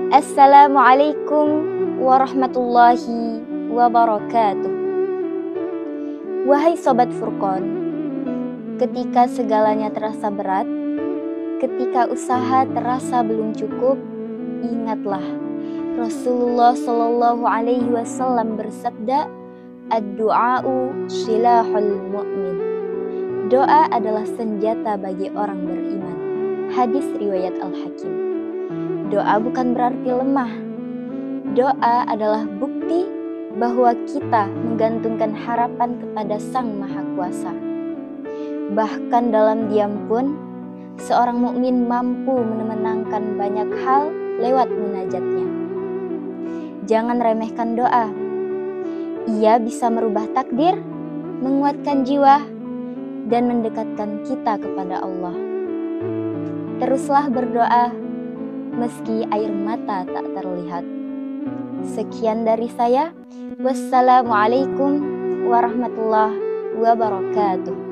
Assalamualaikum warahmatullahi wabarakatuh. Wahai Sobat Furqan, ketika segalanya terasa berat, ketika usaha terasa belum cukup, ingatlah Rasulullah Shallallahu Alaihi Wasallam bersabda, "Ad-du'a'u silahul mu'min." Doa adalah senjata bagi orang beriman. Hadis riwayat Al-Hakim. Doa bukan berarti lemah. Doa adalah bukti bahwa kita menggantungkan harapan kepada Sang Maha Kuasa. Bahkan dalam diam pun, seorang mukmin mampu memenangkan banyak hal lewat munajatnya. Jangan remehkan doa. Ia bisa merubah takdir, menguatkan jiwa, dan mendekatkan kita kepada Allah. Teruslah berdoa meski air mata tak terlihat. Sekian dari saya. Wassalamualaikum warahmatullahi wabarakatuh.